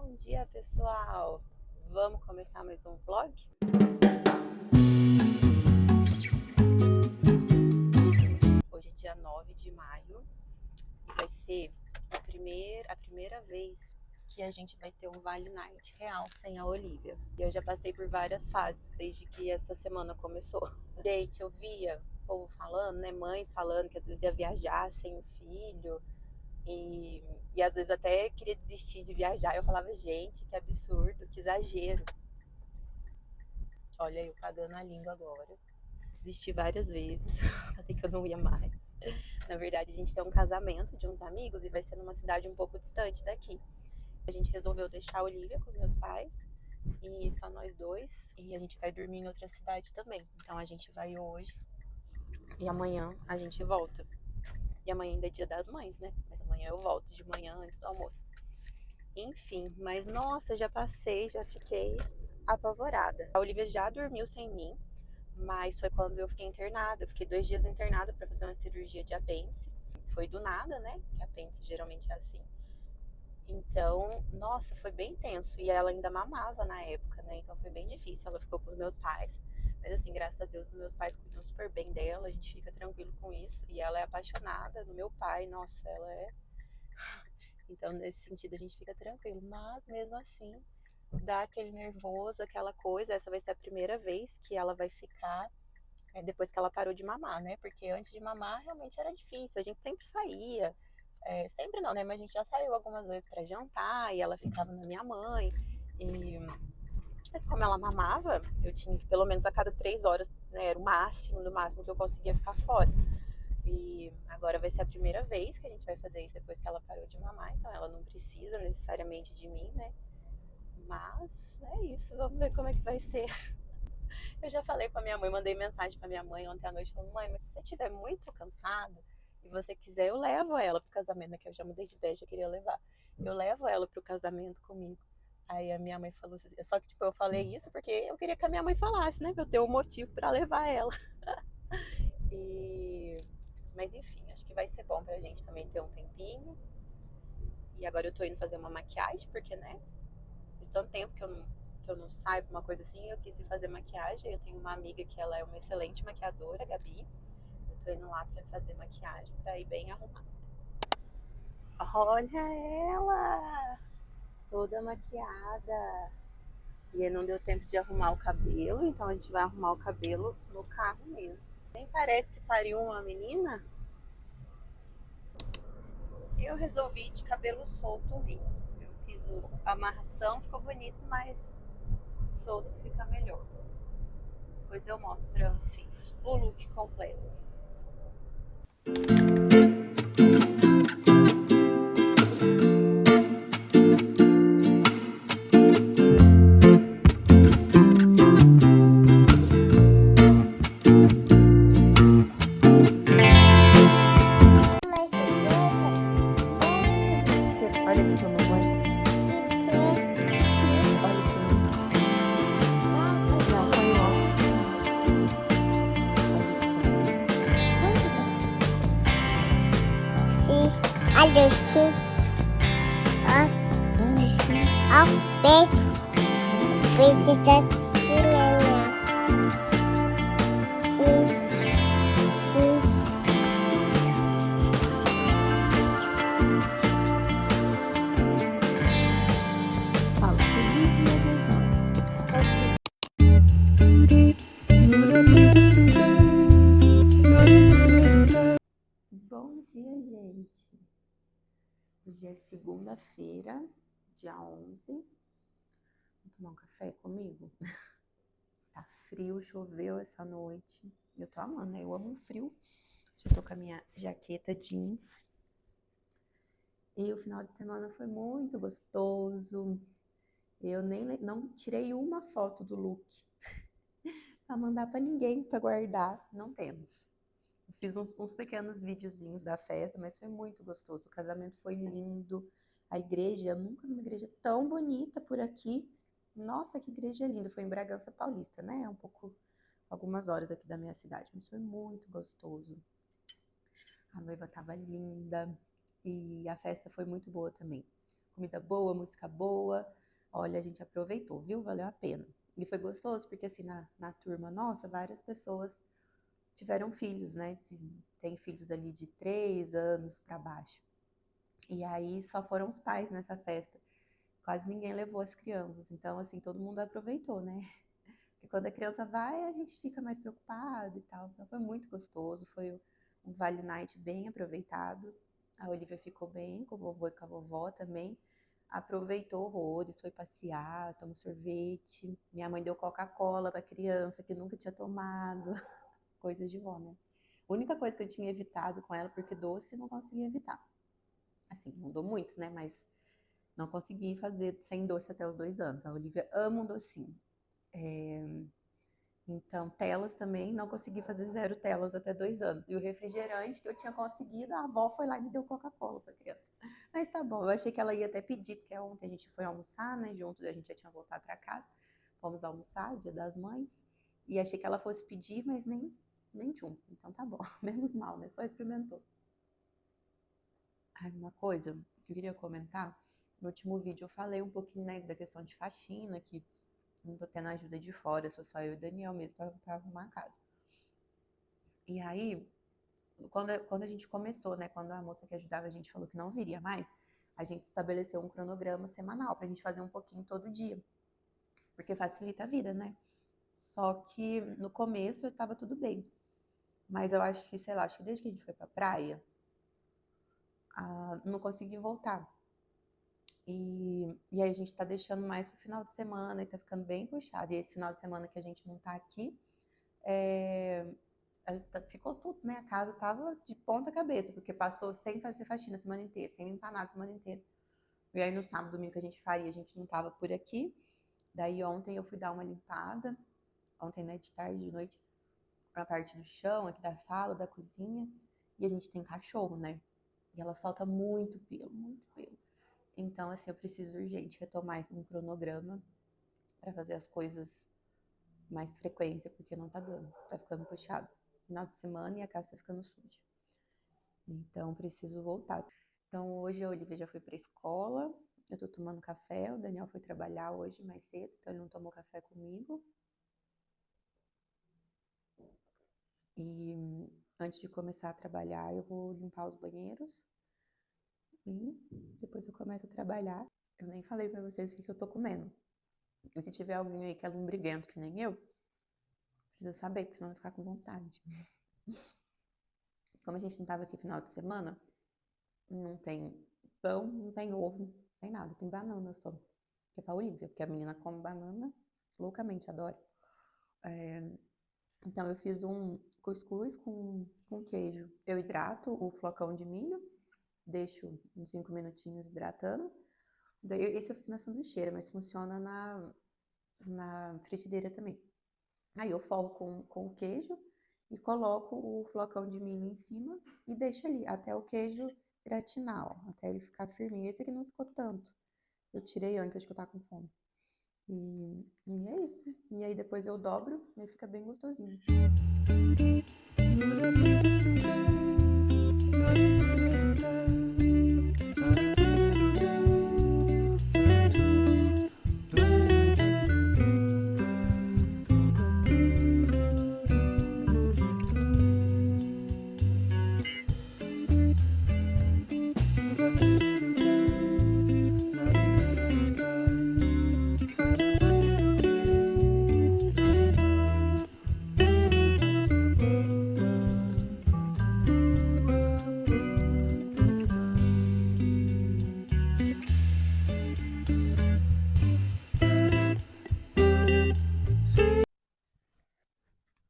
Bom dia, pessoal! Vamos começar mais um vlog? Hoje é dia 9 de maio e vai ser a primeira vez que a gente vai ter um Vale Night real sem a Olivia. E eu já passei por várias fases desde que essa semana começou. Gente, eu via o povo falando, né? Mães falando que às vezes ia viajar sem o filho. E às vezes até queria desistir de viajar. Eu falava, gente, que absurdo, que exagero. Olha, eu pagando a língua agora. Desisti várias vezes, até que eu não ia mais. Na verdade, a gente tem um casamento de uns amigos e vai ser numa cidade um pouco distante daqui. A gente resolveu deixar a Olivia com os meus pais e só nós dois. E a gente vai dormir em outra cidade também. Então a gente vai hoje e amanhã a gente volta. E amanhã ainda é dia das mães, né? Mas amanhã eu volto de manhã antes do almoço. Enfim, mas nossa, já fiquei apavorada. A Olivia já dormiu sem mim, mas foi quando eu fiquei internada. Eu fiquei 2 dias internada para fazer uma cirurgia de apêndice. Foi do nada, né? Que apêndice geralmente é assim. Então, nossa, foi bem tenso. E ela ainda mamava na época, né? Então foi bem difícil. Ela ficou com os meus pais. Mas assim, graças a Deus, os meus pais cuidam super bem dela. A gente fica tranquilo com isso. E ela é apaixonada no meu pai. Nossa, ela é. Então, nesse sentido, a gente fica tranquilo. Mas mesmo assim, dá aquele nervoso, aquela coisa. Essa vai ser a primeira vez que ela vai ficar depois que ela parou de mamar, né? Porque antes de mamar realmente era difícil. A gente sempre saía. Sempre não, né? Mas a gente já saiu algumas vezes para jantar e ela ficava na minha mãe. Mas como ela mamava, eu tinha que pelo menos a cada 3 horas, né? Era o máximo, no máximo que eu conseguia ficar fora. E agora vai ser a primeira vez que a gente vai fazer isso depois que ela parou de mamar. Então ela não precisa necessariamente de mim, né? Mas é isso, vamos ver como é que vai ser. Eu já falei pra minha mãe, mandei mensagem pra minha mãe ontem à noite, falando, mãe, mas se você estiver muito cansada e você quiser, eu levo ela pro casamento, né, que eu já mudei de ideia, já queria levar. Eu levo ela pro casamento comigo. Aí a minha mãe falou assim, só que tipo, eu falei isso porque eu queria que a minha mãe falasse, né, pra eu ter um motivo pra levar ela. Mas enfim, acho que vai ser bom pra gente também ter um tempinho. E agora eu tô indo fazer uma maquiagem, porque, né, faz tanto tempo que eu não saio pra uma coisa assim, eu quis ir fazer maquiagem. Eu tenho uma amiga que ela é uma excelente maquiadora, a Gabi. Eu tô indo lá pra fazer maquiagem, pra ir bem arrumada. Olha ela! Toda maquiada. E não deu tempo de arrumar o cabelo, então a gente vai arrumar o cabelo no carro mesmo. Nem parece que pariu uma menina. Eu resolvi ir de cabelo solto mesmo. Eu fiz a amarração, ficou bonito, mas solto fica melhor. Depois eu mostro pra vocês o look completo. Olha aqui pra mamãe. Olha aqui. Não, põe o óculos. Fala, feliz dia das mães. Bom dia, gente. Hoje é segunda-feira, dia 11. Vamos tomar um café comigo? Tá frio, choveu essa noite. Eu tô amando, né? Eu amo o frio. Eu tô com a minha jaqueta jeans. E o final de semana foi muito gostoso. Eu não tirei uma foto do look pra mandar pra ninguém pra guardar. Não temos. Eu fiz uns pequenos videozinhos da festa, mas foi muito gostoso. O casamento foi lindo. A igreja, eu nunca vi uma igreja tão bonita por aqui. Nossa, que igreja linda. Foi em Bragança Paulista, né? Algumas horas aqui da minha cidade, mas foi muito gostoso. A noiva tava linda e a festa foi muito boa também. comida boa, música boa. Olha, a gente aproveitou, viu? Valeu a pena. E foi gostoso, porque assim, na turma nossa, várias pessoas tiveram filhos, né? Tem filhos ali de 3 anos para baixo. E aí só foram os pais nessa festa. Quase ninguém levou as crianças. Então, assim, todo mundo aproveitou, né? E quando a criança vai, a gente fica mais preocupado e tal. Então foi muito gostoso, foi um Vale Night bem aproveitado. A Olivia ficou bem com o vovô e com a vovó também. Aproveitou horrores, foi passear, tomou sorvete. Minha mãe deu Coca-Cola para a criança que nunca tinha tomado. Coisas de vó, né? A única coisa que eu tinha evitado com ela, porque doce não conseguia evitar. Assim, não dou muito, né? Mas não consegui fazer sem doce até os 2 anos. A Olivia ama um docinho. Então, telas também, não consegui fazer 0 telas até 2 anos. E o refrigerante que eu tinha conseguido, a avó foi lá e me deu Coca-Cola para criança. Mas tá bom, eu achei que ela ia até pedir, porque ontem a gente foi almoçar, né? Juntos, a gente já tinha voltado para casa. Fomos almoçar, Dia das Mães. E achei que ela fosse pedir, mas nem tchum. Então tá bom, menos mal, né? Só experimentou. Ah, uma coisa que eu queria comentar, no último vídeo eu falei um pouquinho, né, da questão de faxina, que não tô tendo ajuda de fora, sou só eu e o Daniel mesmo pra arrumar a casa. E aí, quando a gente começou, né, quando a moça que ajudava a gente falou que não viria mais, a gente estabeleceu um cronograma semanal pra gente fazer um pouquinho todo dia, porque facilita a vida, né? Só que no começo tava tudo bem, mas eu acho que, sei lá, acho que desde que a gente foi pra praia, não consegui voltar. E aí a gente tá deixando mais pro final de semana e tá ficando bem puxado. E esse final de semana que a gente não tá aqui, ficou tudo, né? A casa tava de ponta cabeça, porque passou sem fazer faxina a semana inteira, sem limpar nada a semana inteira. E aí no sábado, domingo que a gente faria, a gente não tava por aqui. Daí ontem eu fui dar uma limpada, ontem, né, de tarde, de noite, pra parte do chão, aqui da sala, da cozinha. E a gente tem cachorro, né? E ela solta muito pelo, muito pelo. Então, assim, eu preciso urgente retomar um cronograma para fazer as coisas mais frequência, porque não tá dando, tá ficando puxado. Final de semana e a casa tá ficando suja. Então, preciso voltar. Então, hoje a Olivia já foi pra escola, eu tô tomando café, o Daniel foi trabalhar hoje mais cedo, então ele não tomou café comigo. E antes de começar a trabalhar, eu vou limpar os banheiros e depois eu começo a trabalhar. Eu nem falei pra vocês o que eu tô comendo. E se tiver alguém aí que é lombriguento que nem eu, precisa saber, porque senão vai ficar com vontade. Como a gente não tava aqui final de semana, não tem pão, não tem ovo, não tem nada, tem banana só. Que é pra Olivia, porque a menina come banana loucamente, adora. Então eu fiz um cuscuz com queijo. Eu hidrato o flocão de milho, deixo uns 5 minutinhos hidratando. Daí, esse eu fiz na sanduicheira, mas funciona na frigideira também. Aí eu forro com o queijo e coloco o flocão de milho em cima e deixo ali até o queijo gratinar, ó, até ele ficar firminho. Esse aqui não ficou tanto. Eu tirei antes, acho que eu tava com fome. E é isso. E aí depois eu dobro e fica bem gostosinho.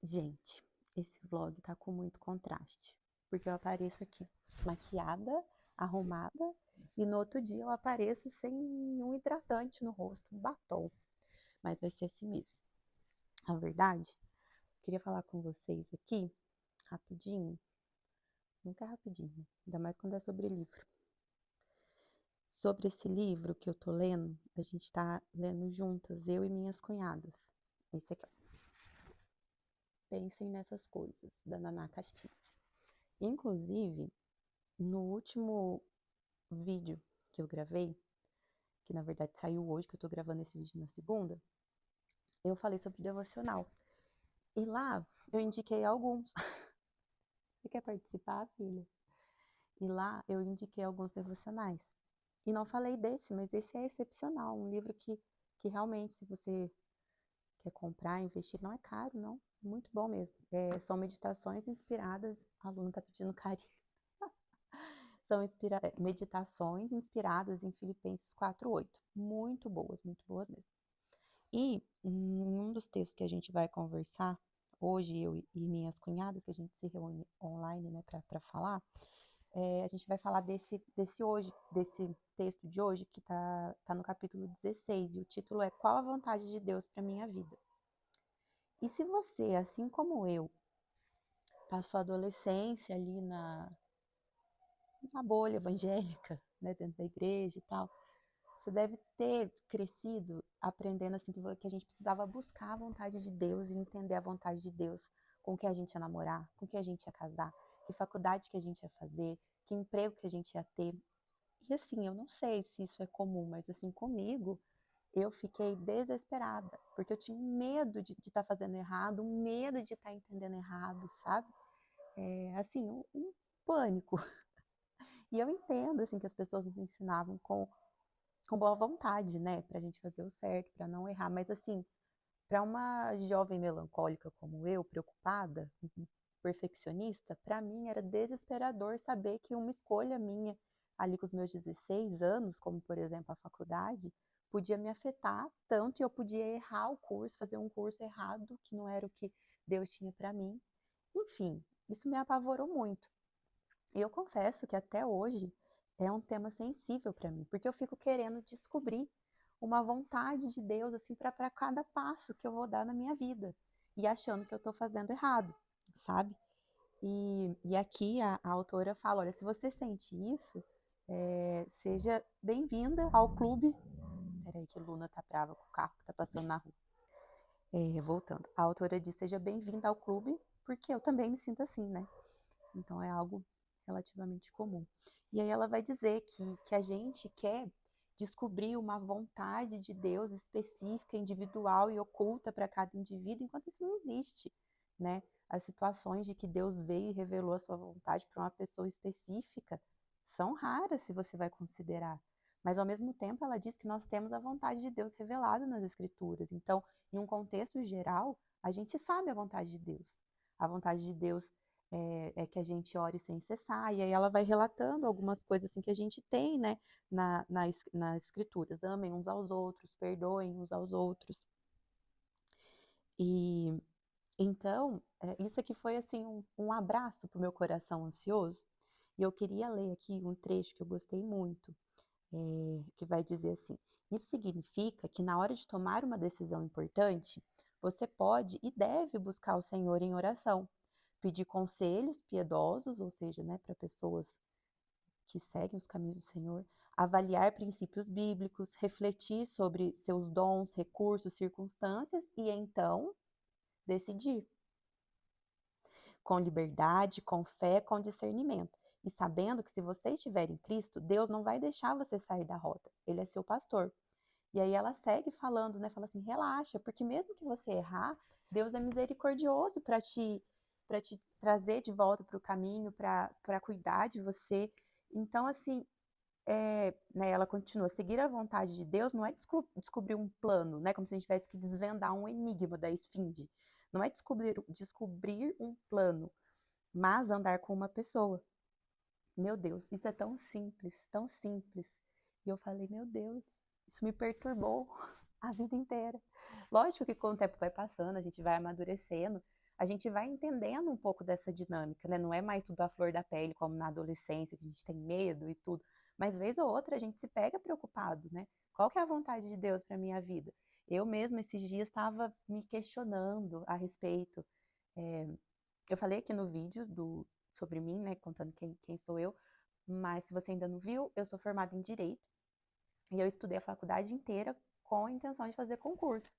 Gente, esse vlog tá com muito contraste, porque eu apareço aqui maquiada, arrumada, e no outro dia eu apareço sem um hidratante no rosto, um batom. Mas vai ser assim mesmo. Na verdade, eu queria falar com vocês aqui, rapidinho, nunca é rapidinho, né? Ainda mais quando é sobre livro. Sobre esse livro que eu tô lendo, a gente tá lendo juntas, eu e minhas cunhadas. Esse aqui, ó. Pensem nessas coisas, da Naná Castilho. Inclusive, no último vídeo que eu gravei, que na verdade saiu hoje, que eu tô gravando esse vídeo na segunda, eu falei sobre devocional. E lá eu indiquei alguns. Você quer participar, filha? E lá eu indiquei alguns devocionais. E não falei desse, mas esse é excepcional. Um livro que realmente, se você quer comprar, investir, não é caro, não. Muito bom mesmo. São meditações inspiradas. A aluna tá pedindo carinho. São meditações inspiradas em Filipenses 4:8. Muito boas mesmo. E em um dos textos que a gente vai conversar, hoje eu e minhas cunhadas, que a gente se reúne online, né, para falar, a gente vai falar desse texto de hoje, que tá no capítulo 16, e o título é Qual a vontade de Deus para minha vida? E se você, assim como eu, passou a adolescência ali na bolha evangélica, né, dentro da igreja e tal, você deve ter crescido aprendendo assim que a gente precisava buscar a vontade de Deus e entender a vontade de Deus com quem a gente ia namorar, com quem a gente ia casar, que faculdade que a gente ia fazer, que emprego que a gente ia ter. E assim, eu não sei se isso é comum, mas assim, comigo, eu fiquei desesperada, porque eu tinha medo de estar fazendo errado, medo de estar entendendo errado, sabe? Assim, um pânico. E eu entendo, assim, que as pessoas nos ensinavam com boa vontade, né, pra gente fazer o certo, pra não errar, mas assim, para uma jovem melancólica como eu, preocupada, perfeccionista, para mim era desesperador saber que uma escolha minha ali com os meus 16 anos, como por exemplo a faculdade, podia me afetar tanto e eu podia errar o curso, fazer um curso errado, que não era o que Deus tinha para mim. Enfim, isso me apavorou muito. E eu confesso que até hoje é um tema sensível para mim, porque eu fico querendo descobrir uma vontade de Deus assim para cada passo que eu vou dar na minha vida e achando que eu estou fazendo errado, sabe? E aqui a autora fala, olha, se você sente isso, seja bem-vinda ao clube. Peraí que Luna tá brava com o carro que tá passando na rua. Voltando, a autora diz, seja bem-vinda ao clube, porque eu também me sinto assim, né? Então é algo relativamente comum. E aí ela vai dizer que a gente quer descobrir uma vontade de Deus específica, individual e oculta para cada indivíduo, enquanto isso não existe, né? As situações de que Deus veio e revelou a sua vontade para uma pessoa específica são raras, se você vai considerar. Mas, ao mesmo tempo, ela diz que nós temos a vontade de Deus revelada nas Escrituras. Então, em um contexto geral, a gente sabe a vontade de Deus. A vontade de Deus é que a gente ore sem cessar, e aí ela vai relatando algumas coisas assim que a gente tem, né, nas escrituras, amem uns aos outros, perdoem uns aos outros, e então, isso aqui foi assim um abraço para o meu coração ansioso, e eu queria ler aqui um trecho que eu gostei muito, que vai dizer assim, isso significa que na hora de tomar uma decisão importante, você pode e deve buscar o Senhor em oração, pedir conselhos piedosos, ou seja, né, para pessoas que seguem os caminhos do Senhor, avaliar princípios bíblicos, refletir sobre seus dons, recursos, circunstâncias e então decidir. Com liberdade, com fé, com discernimento. E sabendo que se você estiver em Cristo, Deus não vai deixar você sair da rota. Ele é seu pastor. E aí ela segue falando, né? Fala assim, relaxa, porque mesmo que você errar, Deus é misericordioso para te trazer de volta para o caminho, para cuidar de você. Então, assim, né, ela continua, seguir a vontade de Deus não é descobrir um plano, né? Como se a gente tivesse que desvendar um enigma da esfinge. Não é descobrir um plano, mas andar com uma pessoa. Meu Deus, isso é tão simples, tão simples. E eu falei, meu Deus, isso me perturbou a vida inteira. Lógico que com o tempo vai passando, a gente vai amadurecendo, a gente vai entendendo um pouco dessa dinâmica, né? Não é mais tudo à flor da pele, como na adolescência, que a gente tem medo e tudo. Mas vez ou outra a gente se pega preocupado, né? Qual que é a vontade de Deus para minha vida? Eu mesma esses dias estava me questionando a respeito. Eu falei aqui no vídeo sobre mim, né? Contando quem sou eu. Mas se você ainda não viu, eu sou formada em Direito. E eu estudei a faculdade inteira com a intenção de fazer concurso.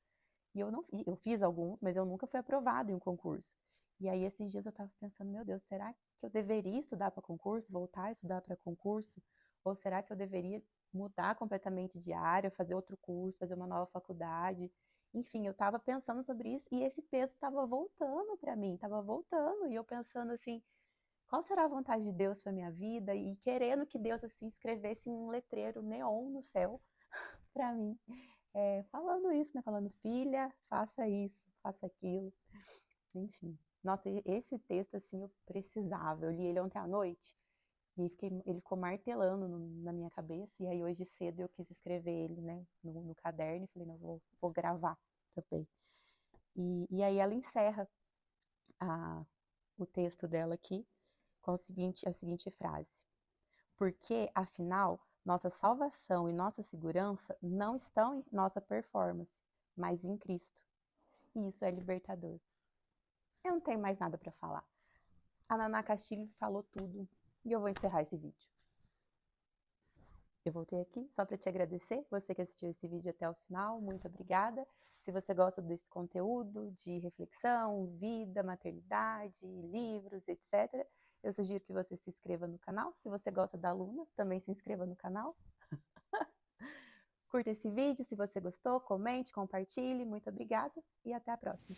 E eu fiz alguns, mas eu nunca fui aprovada em um concurso. E aí esses dias eu estava pensando, meu Deus, será que eu deveria estudar para concurso, voltar a estudar para concurso? Ou será que eu deveria mudar completamente de área, fazer outro curso, fazer uma nova faculdade. Enfim, eu estava pensando sobre isso e esse texto estava voltando para mim, estava voltando. E eu pensando assim, qual será a vontade de Deus para minha vida? E querendo que Deus assim escrevesse um letreiro neon no céu para mim, falando isso, né? Falando, filha, faça isso, faça aquilo. Enfim, nossa, esse texto assim eu precisava. Eu li ele ontem à noite e ele ficou martelando na minha cabeça. E aí hoje cedo eu quis escrever ele, né, no caderno e falei, não, vou gravar também. E aí ela encerra o texto dela aqui com a seguinte frase: porque, afinal, nossa salvação e nossa segurança não estão em nossa performance, mas em Cristo. E isso é libertador. Eu não tenho mais nada para falar. A Naná Castilho falou tudo e eu vou encerrar esse vídeo. Eu voltei aqui só para te agradecer, você que assistiu esse vídeo até o final, muito obrigada. Se você gosta desse conteúdo de reflexão, vida, maternidade, livros, etc., eu sugiro que você se inscreva no canal. Se você gosta da Luna, também se inscreva no canal. Curta esse vídeo, se você gostou, comente, compartilhe. Muito obrigada e até a próxima.